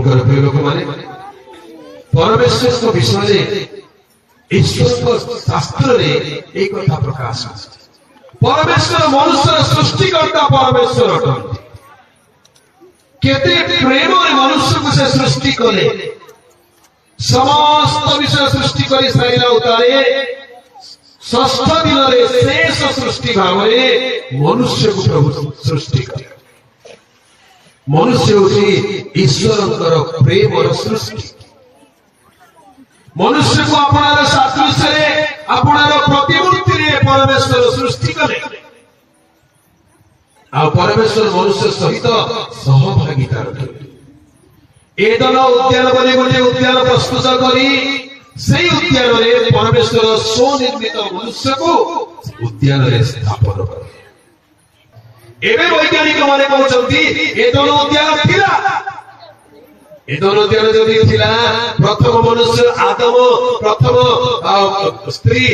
प्रभुकर प्रिय लोक माने परमेश्वर को विषय ईश्वर को शास्त्र रे एक कथा प्रकाश परमेश्वर मनुष्य सृष्टिकर्ता परमेश्वर अटंती केते प्रेम मनुष्य को से सृष्टि कले समस्त विषय सृष्टि कर सारा उतारे षष्ठ दिन शेष सृष्टि भाव मनुष्य को प्रभु सृष्टि करे मनुष्य होची ईश्वर प्रेम और सृष्टि मनुष्य को अपनार सादृश्य अपनार प्रतिमूर्ति रे परमेश्वर सृष्टि कले आ परमेश्वर मनुष्य सहित सहभागिता एदन उद्यान बोली गोटे उद्यान प्रस्तुत करी से उद्यान रे परमेश्वर स्वनिर्मित मनुष्य को उद्यान रे स्थापन करे एबे वैज्ञानिक माने कहउछंती एदन उद्यान थिला एदन उद्यान जदि थिला प्रथम मनुष्य आदम प्रथम स्त्री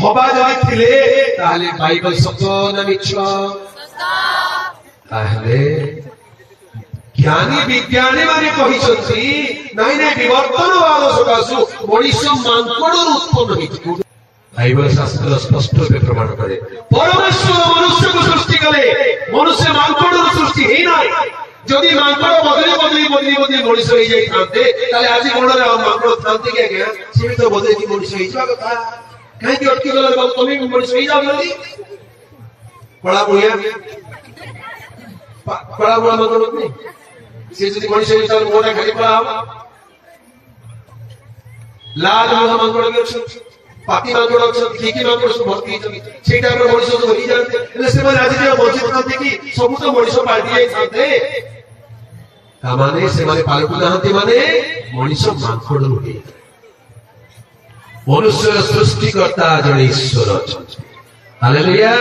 हवा जदि थिले ताले बाइबल सत्य ना मिछ ताले ज्ञानी विज्ञानी माने कहिसंती नाइ नाइ विवर्तनवाद सकासु मनुष्य मांकड़ उत्पन्न होइछि बाइबल शास्त्र स्पष्ट रूपे प्रमाण करे परमेश्वर मनुष्य को सृष्टि करे मनुष्य मांकड़ सृष्टि हे नाइ जदि मांकड़ बदली बदली बदली बदली मनुष्य होई जाई थांते ताले आज कोणरे मांकड़ थांते के गया से तो बदली की मनुष्य होई जागा था काहे कि अटकी गले बाबू तुम भी मनुष्य होई जाओ जल्दी बड़ा मांकड़ नहीं से जदि मनुष्य होई जाओ मोटा खाली पड़ा लाल मुहा मांकड़ के पाती मांकड़ ठीक मांकड़ सब भर्ती से टाइम मनुष्य तो होई जानते એટલે से माने आज जे मस्जिद खाते कि सब तो मनुष्य पार्टी जाई थांते ता माने से माने पालकु नाहंती माने मनुष्य मांकड़ होई मनुष्य सृष्टिकर्ता जने ईश्वर अछंती हालेलुया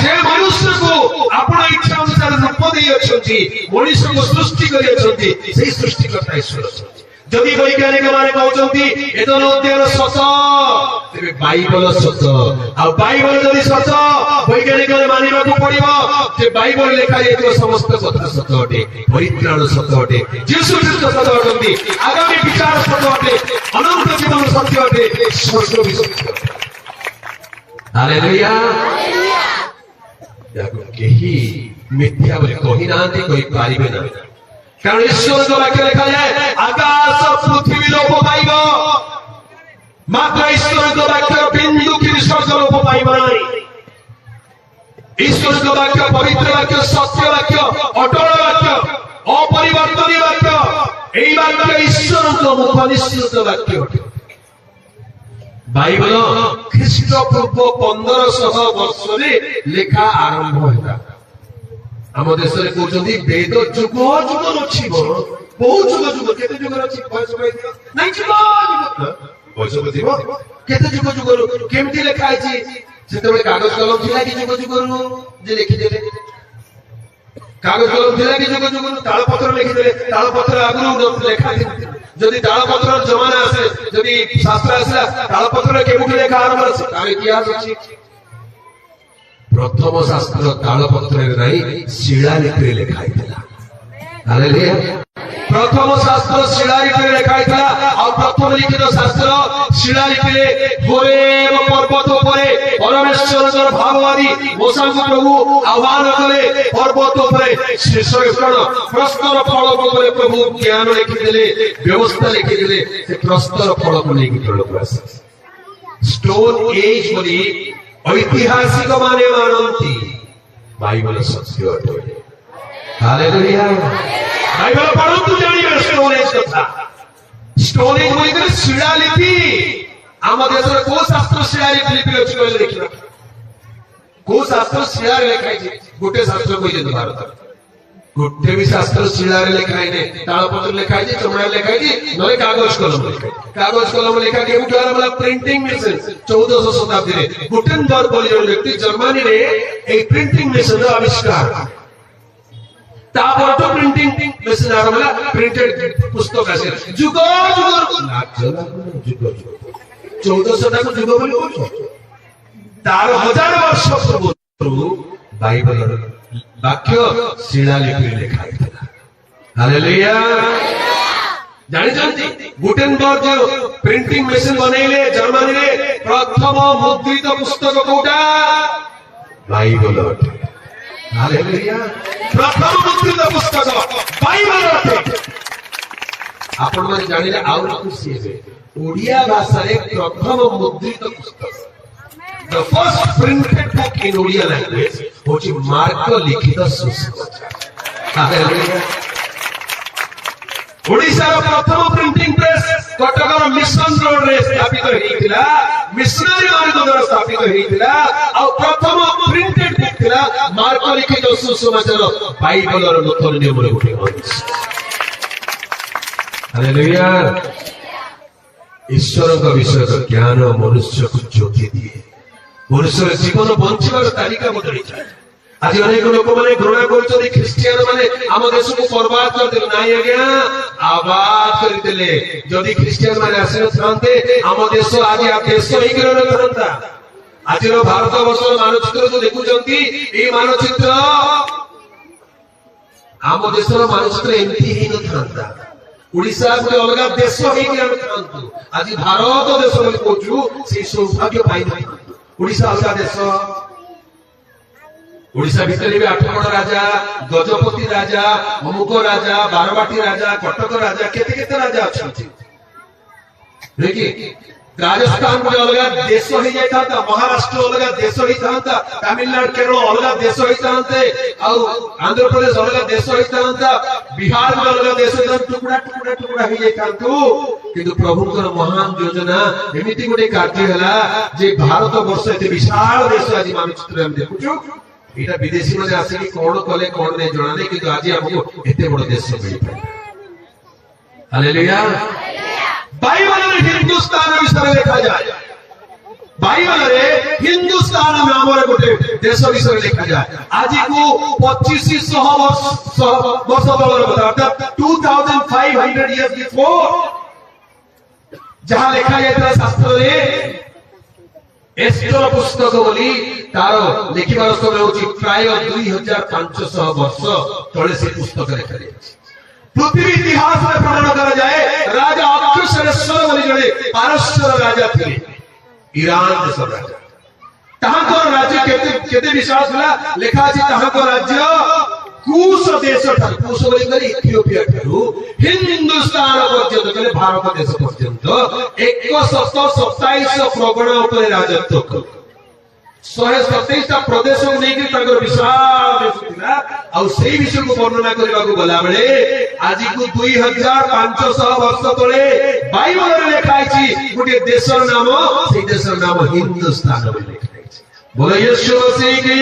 जे मनुष्य को अपना इच्छा अनुसार रूप देई अछंती मनुष्य को सृष्टि करी अछंती सेही सृष्टिकर्ता ईश्वर अछंती जदि वैज्ञानिक माने कहउछंती एदन उद्यान सत तेबे बाइबल सत आ बाइबल जदि सत वैज्ञानिक मानिबा को पड़िबो जे बाइबल लेखा जायतो समस्त कथा सत अटे परित्राण सत अटे यीशु ख्रीष्ट सत अटंती आगामी विचार सत अटे अनंत जीवन सत्य अटे स्वर्ग भी सत्य हालेलुया याको केही मिथ्या बोले कहि नांती कहि पारिबे ना कारण ईश्वर जो वाक्य लिखा जाए आकाश पृथ्वी लोप पाइब मात्र ईश्वर जो वाक्य बिंदु की विसर्ग लोप पाइब नहीं ईश्वर जो वाक्य पवित्र वाक्य सत्य वाक्य अटल वाक्य अपरिवर्तनीय वाक्य यही वाक्य ईश्वर को मुखनिश्चित वाक्य बाइबल ख्रीष्टपूर्व 1500 वर्ष लेखा आरंभ होता आम देश में कहते वेद जुग जुग रचिब बहुत जुग जुग केते जुग रचि बयस नहीं बयस केते जुग जुग केमती लेखा आछि सेते कागज कलम थिला कि जुग जुग जे लिखि देले कागज कलम थिला कि जुग जुग ताल पत्र लिखि देले ताल पत्र आगु लेखा जदि ताल पत्र जमाना आसे जदि शास्त्र आसला ताल पत्र केमती लेखा आरंभ अछि तार इतिहास अछि प्रथम शास्त्र तालपत्र नहीं शिलालिपि लिखाई थिला हालेलुया प्रथम शास्त्र शिलालिपि लिखाई थिला और प्रथम लिखित शास्त्र शिलालिपि गोरेब पर्वत उपरे परमेश्वर भाववादी मूसा को प्रभु आह्वान कले पर्वत उपरे शीर्षण प्रस्तर फल उपरे प्रभु ज्ञान लिखि देले व्यवस्था लिखि देले से प्रस्तर फल को लेके तळक आसे स्टोन एज बोली ऐतिहासिक माने मानती बाइबल सत्य अटे हालेलुया बाइबल पढन्तु जानिबे स्टोन एज कथा स्टोन एज बोली शिलालिपि आम देश रे को शास्त्र शिलालिपि अछि कहले देखिबा को शास्त्र शिलार लेखाई गोटे शास्त्र कहि दे भारत गोटे भी शास्त्र शिलार लेखाई ने तालपत्र लेखाई जे चमड़ा लेखाई जे नय कागज कलम लेखा के उठार वाला प्रिंटिंग मशीन 1400 शताब्दी रे गुटेनबर्ग बोली जन व्यक्ति जर्मनी रे ए प्रिंटिंग मशीन आविष्कार तापर तो प्रिंटिंग मशीन आरंभ होला प्रिंटेड पुस्तक आसे जुग जुग 1400 टा जुग बोली बोल तार हजार वर्ष पूर्व बाइबल वाक्य शिलालिपि लिखा था हालेलुया ଜାଣିଛନ୍ତି ଗୁଟେନବର୍ଗ ଯୋଉ ପ୍ରିଣ୍ଟିଂ ମେସିନ ବନେଇଲେ ଜର୍ମାନୀରେ ପ୍ରଥମ ମୁଦ୍ରିତ ପୁସ୍ତକ କୋଉଟା ବାଇବଲ ଅଟେ ହାଲେଲୁୟା ପ୍ରଥମ ମୁଦ୍ରିତ ପୁସ୍ତକ ବାଇବଲ ଅଟେ ଆପଣ ମାନେ ଜାଣିଲେ ଆହୁରି ଖୁସି ହେବେ ଓଡ଼ିଆ ଭାଷାରେ ପ୍ରଥମ ମୁଦ୍ରିତ ପୁସ୍ତକ The first printed book in Odia language was Marco Likhita Sushmacha. Hallelujah. ओडिशार प्रथम प्रिंटिंग प्रेस कटकर मिशन रोड रे स्थापित हेइतिला मिशनरी मार्ग द्वारा स्थापित हेइतिला आ प्रथम प्रिंटेड बुक थिला मार्को लिखित सुसमाचार बाइबल रो नूतन नियम रे गुटे अंश हालेलुया ईश्वर का विषय का ज्ञान मनुष्य को ज्योति दिए मनुष्य जीवन बंचिबार तालिका बदली जाए आज अनेक लोक माने घृणा करछथि ख्रिस्टियन माने हम देश को बर्बाद कर देले नाही आज्ञा आबाद कर देले जदि ख्रिस्टियन माने आसे थांते हम देश आज आ देश ही गिरन थांता आज रो भारत वर्ष मानचित्र जो देखुचंती ए मानचित्र हम देश रो मानचित्र एमती ही न थांता ओडिसा को अलग देश ही गिरन थांतु आज भारत देश में कोचु से सौभाग्य पाई नहीं ओडिसा अलग देश ओडिशा भितर भी आठगड़ राजा गजपति राजा अमुक राजा बारवाटी राजा कटक राजा केते केते राजा अछंती देखि राजस्थान में अलग देश हो जाता महाराष्ट्र अलग देश हो जाता तमिलनाडु केरल अलग देश हो जाते आंध्र प्रदेश अलग देश हो जाता बिहार में अलग देश हो टुकड़ा टुकड़ा टुकड़ा हो जाता किंतु प्रभुଙ୍କର महान योजना एमिति गोटे कार्य हला जे भारत वर्ष एते विशाल देश आज मानचित्र हम देखुछु एटा विदेशी माने आसी कोन कले कोन नै जणा नै किंतु आज हमको एते बड़ देश मिल पाए हालेलुया बाइबल में हिंदुस्तान विषय लिखा जाए बाइबल रे हिंदुस्तान नाम रे गोटे देश विषय लिखा जाए आज को 2500 वर्ष तलर कथा अर्थात 2500 इयर्स बिफोर जहां लिखा जायता शास्त्र रे एस्टर पुस्तक बोली तार लिखिबार समय होची प्राय 2500 वर्ष तळे से पुस्तक लिखा जायछि पृथ्वी इतिहास में प्रमाण करा जाए राजा अक्षरेश्वर बोली जड़े पारस्यर राजा थे ईरान देश राजा ताहाको राज्य केते विश्वास होला लेखा अछि ताहाको राज्य कुश देश कुश बोली करी इथियोपिया ठरू हिंदुस्तान पर्यंत कले भारत देश पर्यंत 127 प्रगण ऊपर राजत्व कर 127 टा प्रदेश नहीं ताकर विशाल देश थिला आ सेही विषय को वर्णना करबा को गला बेले आज को 2500 वर्ष तळे बाइबल रे लिखा अछि गोटे देशर नाम सेही देशर नाम हिंदुस्तान बोली लिखा अछि बोलो यीशु मसीह की